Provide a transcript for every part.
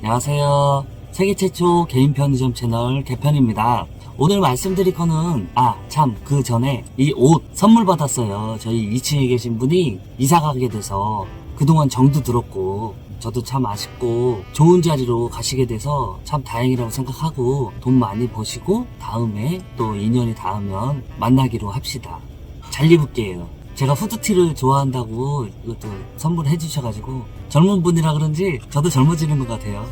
안녕하세요. 세계 최초 개인 편의점 채널 개편입니다. 오늘 말씀드릴 거는 그 전에 이 옷 선물 받았어요. 저희 2층에 계신 분이 이사 가게 돼서 그동안 정도 들었고 저도 참 아쉽고 좋은 자리로 가시게 돼서 참 다행이라고 생각하고 돈 많이 버시고 다음에 또 인연이 닿으면 만나기로 합시다. 잘 입을게요. 제가 후드티를 좋아한다고 이것도 선물해 주셔가지고 젊은 분이라 그런지 저도 젊어지는 것 같아요.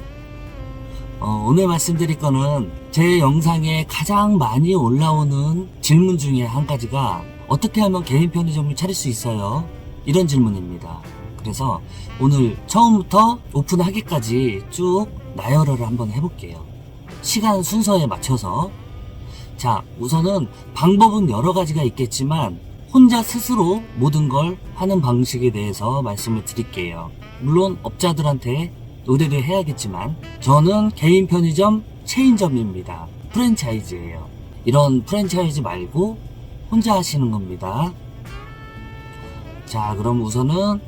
오늘 말씀드릴 거는 제 영상에 가장 많이 올라오는 질문 중에 한 가지가 어떻게 하면 개인 편의점을 차릴 수 있어요? 이런 질문입니다. 그래서 오늘 처음부터 오픈하기까지 쭉 나열을 한번 해볼게요. 시간 순서에 맞춰서. 자, 우선은 방법은 여러 가지가 있겠지만 혼자 스스로 모든 걸 하는 방식에 대해서 말씀을 드릴게요. 물론 업자들한테 의뢰를 해야겠지만 저는 개인 편의점 체인점입니다. 프랜차이즈예요. 이런 프랜차이즈 말고 혼자 하시는 겁니다. 자, 그럼 우선은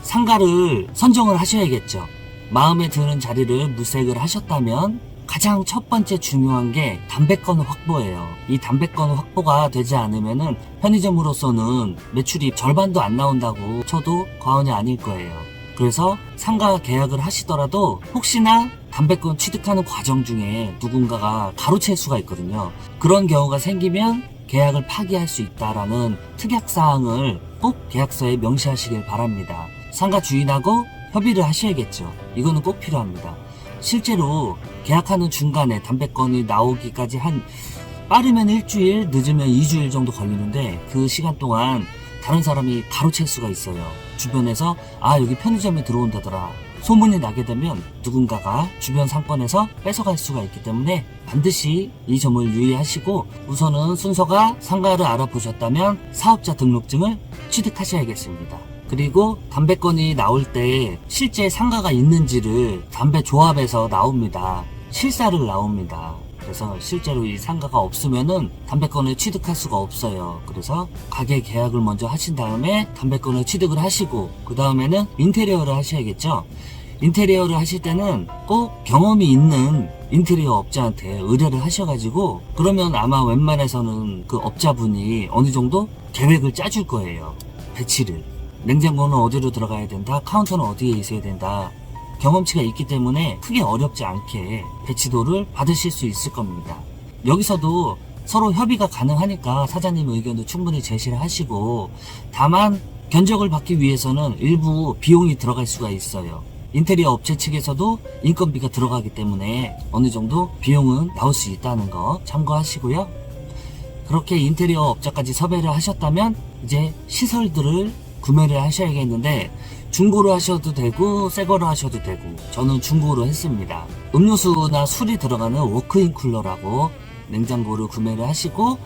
상가를 선정을 하셔야겠죠. 마음에 드는 자리를 물색을 하셨다면 가장 첫 번째 중요한 게 담배권 확보예요. 이 담배권 확보가 되지 않으면은 편의점으로서는 매출이 절반도 안 나온다고 쳐도 과언이 아닐 거예요. 그래서 상가 계약을 하시더라도 혹시나 담배권 취득하는 과정 중에 누군가가 가로챌 수가 있거든요. 그런 경우가 생기면 계약을 파기할 수 있다라는 특약사항을 꼭 계약서에 명시하시길 바랍니다. 상가 주인하고 협의를 하셔야겠죠. 이거는 꼭 필요합니다. 실제로 계약하는 중간에 담배권이 나오기까지 빠르면 일주일, 늦으면 2주일 정도 걸리는데 그 시간 동안 다른 사람이 가로챌 수가 있어요. 주변에서 여기 편의점에 들어온다더라 소문이 나게 되면 누군가가 주변 상권에서 뺏어갈 수가 있기 때문에 반드시 이 점을 유의하시고 우선은 순서가 상가를 알아보셨다면 사업자 등록증을 취득하셔야겠습니다. 그리고 담배권이 나올 때 실제 상가가 있는지를 담배조합에서 나옵니다. 실사를 나옵니다. 그래서 실제로 이 상가가 없으면은 담배권을 취득할 수가 없어요. 그래서 가게 계약을 먼저 하신 다음에 담배권을 취득을 하시고 그 다음에는 인테리어를 하셔야겠죠. 인테리어를 하실 때는 꼭 경험이 있는 인테리어 업자한테 의뢰를 하셔가지고 그러면 아마 웬만해서는 그 업자분이 어느 정도 계획을 짜줄 거예요. 배치를. 냉장고는 어디로 들어가야 된다, 카운터는 어디에 있어야 된다. 경험치가 있기 때문에 크게 어렵지 않게 배치도를 받으실 수 있을 겁니다. 여기서도 서로 협의가 가능하니까 사장님 의견도 충분히 제시를 하시고 다만 견적을 받기 위해서는 일부 비용이 들어갈 수가 있어요. 인테리어 업체 측에서도 인건비가 들어가기 때문에 어느 정도 비용은 나올 수 있다는 거 참고하시고요. 그렇게 인테리어 업자까지 섭외를 하셨다면 이제 시설들을 구매를 하셔야겠는데 중고로 하셔도 되고 새거로 하셔도 되고 저는 중고로 했습니다. 음료수나 술이 들어가는 워크인 쿨러라고 냉장고를 구매를 하시고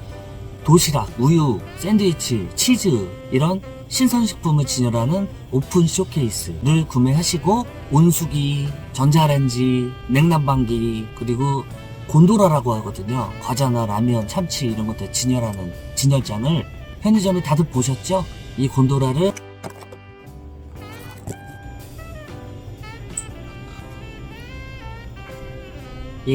도시락, 우유, 샌드위치, 치즈 이런 신선식품을 진열하는 오픈 쇼케이스를 구매하시고 온수기, 전자레인지, 냉난방기 그리고 곤도라라고 하거든요. 과자나 라면, 참치 이런 것들 진열하는 진열장을 편의점에 다들 보셨죠? 이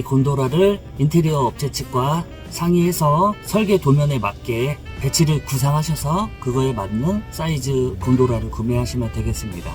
곤도라를 인테리어 업체 측과 상의해서 설계 도면에 맞게 배치를 구상하셔서 그거에 맞는 사이즈 곤도라를 구매하시면 되겠습니다.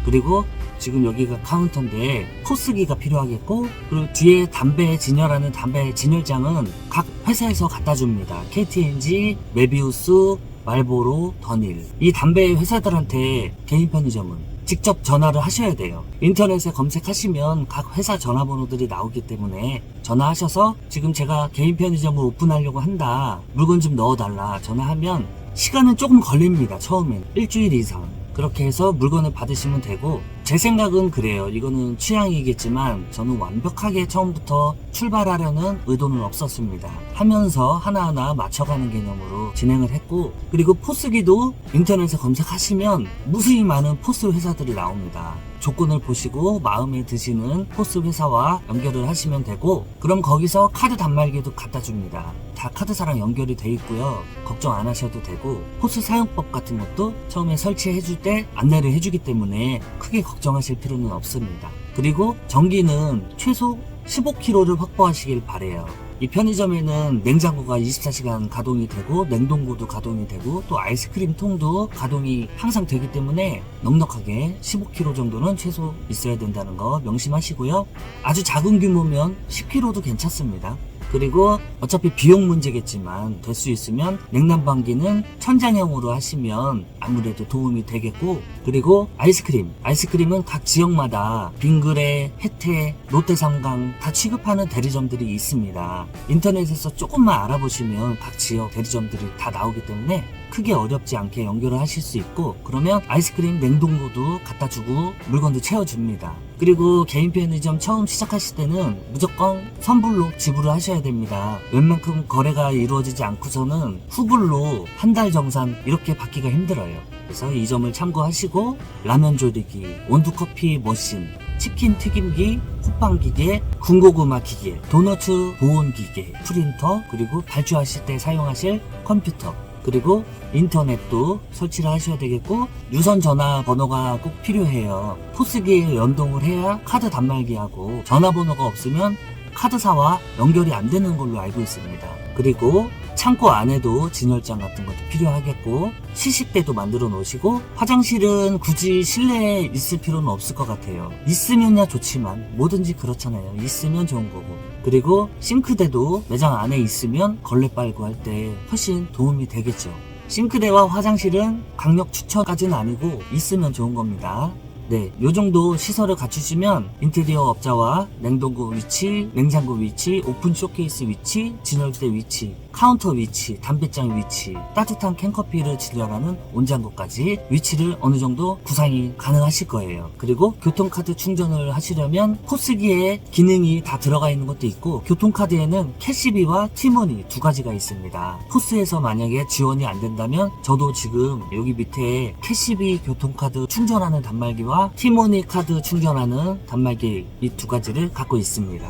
그리고 지금 여기가 카운터인데 포스기가 필요하겠고 그리고 뒤에 담배 진열하는 담배 진열장은 각 회사에서 갖다 줍니다. KTNG, 메비우스, 말보로, 더닐 이 담배 회사들한테 개인 편의점은 직접 전화를 하셔야 돼요. 인터넷에 검색하시면 각 회사 전화번호들이 나오기 때문에 전화하셔서 지금 제가 개인 편의점을 오픈하려고 한다. 물건 좀 넣어달라. 전화하면 시간은 조금 걸립니다. 처음엔 일주일 이상. 그렇게 해서 물건을 받으시면 되고 제 생각은 그래요. 이거는 취향이겠지만 저는 완벽하게 처음부터 출발하려는 의도는 없었습니다. 하면서 하나하나 맞춰가는 개념으로 진행을 했고 그리고 포스기도 인터넷에 검색하시면 무수히 많은 포스 회사들이 나옵니다. 조건을 보시고 마음에 드시는 포스 회사와 연결을 하시면 되고 그럼 거기서 카드 단말기도 갖다 줍니다. 다 카드사랑 연결이 돼 있고요. 걱정 안 하셔도 되고 포스 사용법 같은 것도 처음에 설치해 줄 때 안내를 해주기 때문에 크게 걱정하실 필요는 없습니다. 그리고 전기는 최소 15kg를 확보하시길 바래요. 이 편의점에는 냉장고가 24시간 가동이 되고 냉동고도 가동이 되고 또 아이스크림 통도 가동이 항상 되기 때문에 넉넉하게 15kg 정도는 최소 있어야 된다는 거 명심하시고요. 아주 작은 규모면 10kg도 괜찮습니다. 그리고 어차피 비용 문제겠지만 될 수 있으면 냉난방기는 천장형으로 하시면 아무래도 도움이 되겠고, 그리고 아이스크림은 각 지역마다 빙그레, 혜태, 롯데삼강 다 취급하는 대리점들이 있습니다. 인터넷에서 조금만 알아보시면 각 지역 대리점들이 다 나오기 때문에 크게 어렵지 않게 연결을 하실 수 있고, 그러면 아이스크림 냉동고도 갖다 주고 물건도 채워줍니다. 그리고 개인 편의점 처음 시작하실 때는 무조건 선불로 지불을 하셔야 됩니다. 웬만큼 거래가 이루어지지 않고서는 후불로 한 달 정산 이렇게 받기가 힘들어요. 그래서 이 점을 참고하시고, 라면 조리기, 원두커피 머신, 치킨 튀김기, 호빵기계, 군고구마 기계, 도너츠 보온 기계, 프린터, 그리고 발주하실 때 사용하실 컴퓨터, 그리고 인터넷도 설치를 하셔야 되겠고, 유선 전화번호가 꼭 필요해요. 포스기에 연동을 해야 카드 단말기하고, 전화번호가 없으면 카드사와 연결이 안 되는 걸로 알고 있습니다. 그리고 창고 안에도 진열장 같은 것도 필요하겠고, 시식대도 만들어 놓으시고, 화장실은 굳이 실내에 있을 필요는 없을 것 같아요. 있으면야 좋지만 뭐든지 그렇잖아요. 있으면 좋은 거고. 그리고 싱크대도 매장 안에 있으면 걸레 빨고 할 때 훨씬 도움이 되겠죠. 싱크대와 화장실은 강력 추천까지는 아니고 있으면 좋은 겁니다. 네, 요 정도 시설을 갖추시면 인테리어 업자와 냉동고 위치, 냉장고 위치, 오픈 쇼케이스 위치, 진열대 위치, 카운터 위치, 담배장 위치, 따뜻한 캔커피를 진열하는 온장고까지 위치를 어느 정도 구상이 가능하실 거예요. 그리고 교통카드 충전을 하시려면 포스기에 기능이 다 들어가 있는 것도 있고, 교통카드에는 캐시비와 티머니 두 가지가 있습니다. 포스에서 만약에 지원이 안 된다면 저도 지금 여기 밑에 캐시비 교통카드 충전하는 단말기와 티머니 카드 충전하는 단말기 이 두 가지를 갖고 있습니다.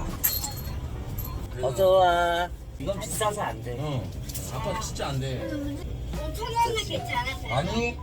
어서와. 이건 비싸서 안 돼. 응. 아빠 진짜 안 돼. 엄청나게 있지 않았어요? 아니.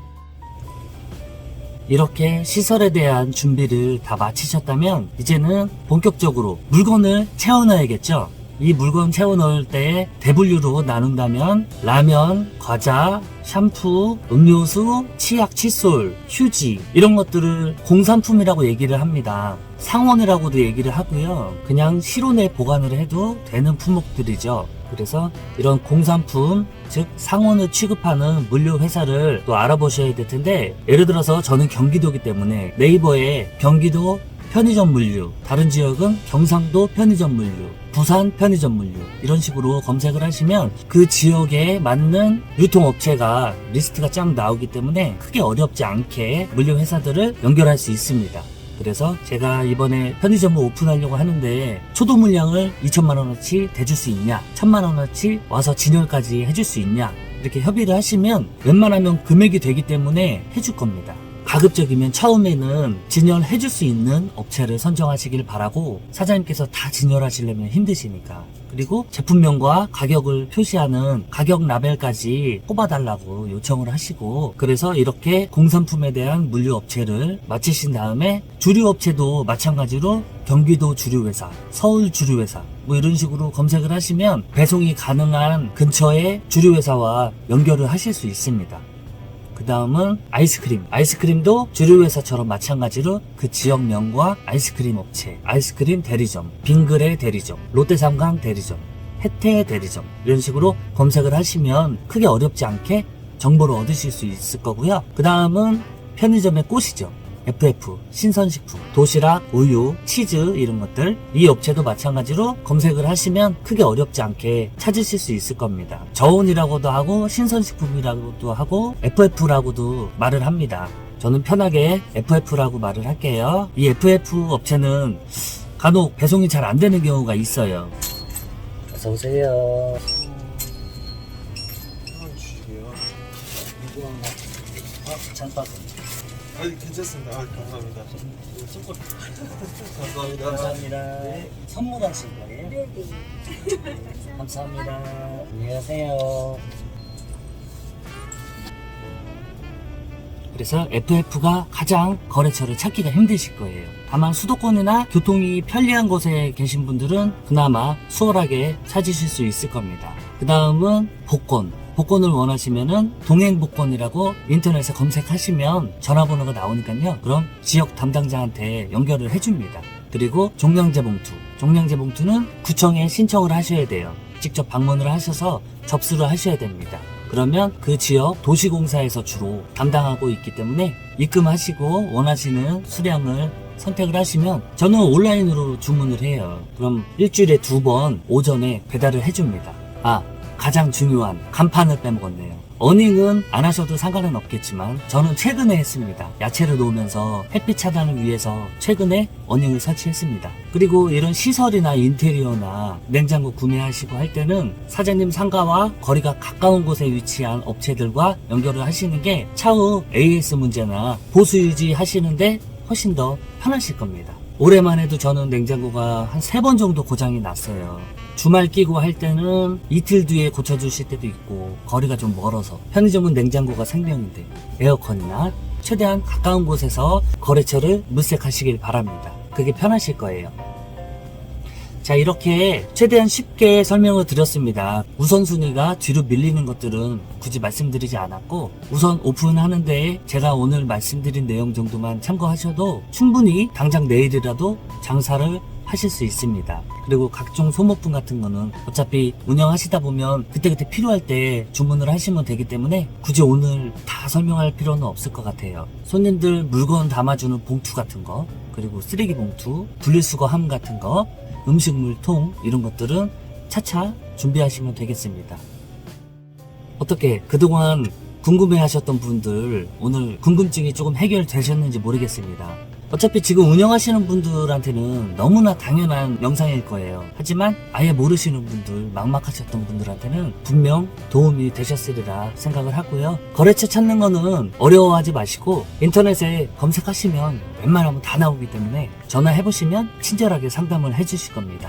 이렇게 시설에 대한 준비를 다 마치셨다면 이제는 본격적으로 물건을 채워 넣어야겠죠. 이 물건 채워 넣을 때 대분류로 나눈다면 라면, 과자, 샴푸, 음료수, 치약, 칫솔, 휴지 이런 것들을 공산품이라고 얘기를 합니다. 상온이라고도 얘기를 하고요. 그냥 실온에 보관을 해도 되는 품목들이죠. 그래서 이런 공산품, 즉 상온을 취급하는 물류 회사를 또 알아보셔야 될 텐데, 예를 들어서 저는 경기도이기 때문에 네이버에 경기도 편의점 물류, 다른 지역은 경상도 편의점 물류, 부산 편의점 물류 이런 식으로 검색을 하시면 그 지역에 맞는 유통업체가 리스트가 쫙 나오기 때문에 크게 어렵지 않게 물류 회사들을 연결할 수 있습니다. 그래서 제가 이번에 편의점을 오픈하려고 하는데 초도 물량을 2천만원어치 대줄 수 있냐, 1,000만원어치 와서 진열까지 해줄 수 있냐, 이렇게 협의를 하시면 웬만하면 금액이 되기 때문에 해줄 겁니다. 가급적이면 처음에는 진열해줄 수 있는 업체를 선정하시길 바라고, 사장님께서 다 진열하시려면 힘드시니까. 그리고 제품명과 가격을 표시하는 가격 라벨까지 뽑아달라고 요청을 하시고, 그래서 이렇게 공산품에 대한 물류 업체를 마치신 다음에 주류 업체도 마찬가지로 경기도 주류회사, 서울 주류회사 뭐 이런 식으로 검색을 하시면 배송이 가능한 근처의 주류회사와 연결을 하실 수 있습니다. 그 다음은 아이스크림도 주류회사처럼 마찬가지로 그 지역명과 아이스크림 업체, 아이스크림 대리점, 빙그레 대리점, 롯데삼강 대리점, 혜태 대리점 이런 식으로 검색을 하시면 크게 어렵지 않게 정보를 얻으실 수 있을 거고요. 그 다음은 편의점의 꽃이죠. FF, 신선식품, 도시락, 우유, 치즈 이런 것들, 이 업체도 마찬가지로 검색을 하시면 크게 어렵지 않게 찾으실 수 있을 겁니다. 저온이라고도 하고 신선식품이라고도 하고 FF라고도 말을 합니다. 저는 편하게 FF라고 말을 할게요. 이 FF 업체는 간혹 배송이 잘 안 되는 경우가 있어요. 어서 오세요. 잠깐. 아니 괜찮습니다. 아, 감사합니다. 감사합니다. 감사합니다. 네. 선물하신 거예요? 네. 감사합니다. 안녕하세요. 그래서 FF가 가장 거래처를 찾기가 힘드실 거예요. 다만 수도권이나 교통이 편리한 곳에 계신 분들은 그나마 수월하게 찾으실 수 있을 겁니다. 그 다음은 복권. 복권을 원하시면은 동행복권이라고 인터넷에 검색하시면 전화번호가 나오니까요. 그럼 지역 담당자한테 연결을 해줍니다. 그리고 종량제 봉투. 종량제 봉투는 구청에 신청을 하셔야 돼요. 직접 방문을 하셔서 접수를 하셔야 됩니다. 그러면 그 지역 도시공사에서 주로 담당하고 있기 때문에 입금하시고 원하시는 수량을 선택을 하시면 저는 온라인으로 주문을 해요. 그럼 일주일에 2번 오전에 배달을 해줍니다. 가장 중요한 간판을 빼먹었네요. 어닝은 안 하셔도 상관은 없겠지만 저는 최근에 했습니다. 야채를 놓으면서 햇빛 차단을 위해서 최근에 어닝을 설치했습니다. 그리고 이런 시설이나 인테리어나 냉장고 구매하시고 할 때는 사장님 상가와 거리가 가까운 곳에 위치한 업체들과 연결을 하시는 게 차후 AS 문제나 보수 유지 하시는데 훨씬 더 편하실 겁니다. 올해만 해도 저는 냉장고가 한 3번 정도 고장이 났어요. 주말 끼고 할 때는 이틀 뒤에 고쳐주실 때도 있고 거리가 좀 멀어서 편의점은 냉장고가 생명인데 에어컨이나 최대한 가까운 곳에서 거래처를 물색하시길 바랍니다. 그게 편하실 거예요. 자, 이렇게 최대한 쉽게 설명을 드렸습니다. 우선순위가 뒤로 밀리는 것들은 굳이 말씀드리지 않았고 우선 오픈하는데 제가 오늘 말씀드린 내용 정도만 참고하셔도 충분히 당장 내일이라도 장사를 하실 수 있습니다. 그리고 각종 소모품 같은 거는 어차피 운영하시다 보면 그때그때 필요할 때 주문을 하시면 되기 때문에 굳이 오늘 다 설명할 필요는 없을 것 같아요. 손님들 물건 담아주는 봉투 같은 거, 그리고 쓰레기 봉투, 분리수거함 같은 거, 음식물 통 이런 것들은 차차 준비하시면 되겠습니다. 어떻게 그동안 궁금해하셨던 분들 오늘 궁금증이 조금 해결되셨는지 모르겠습니다. 어차피 지금 운영하시는 분들한테는 너무나 당연한 영상일 거예요. 하지만 아예 모르시는 분들, 막막하셨던 분들한테는 분명 도움이 되셨으리라 생각을 하고요. 거래처 찾는 거는 어려워하지 마시고 인터넷에 검색하시면 웬만하면 다 나오기 때문에 전화해보시면 친절하게 상담을 해주실 겁니다.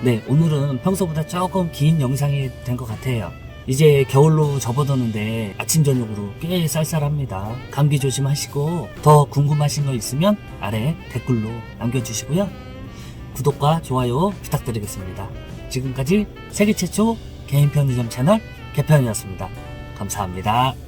네, 오늘은 평소보다 조금 긴 영상이 된 것 같아요. 이제 겨울로 접어드는데 아침 저녁으로 꽤 쌀쌀합니다. 감기 조심하시고 더 궁금하신 거 있으면 아래 댓글로 남겨주시고요. 구독과 좋아요 부탁드리겠습니다. 지금까지 세계 최초 개인 편의점 채널 개편이었습니다. 감사합니다.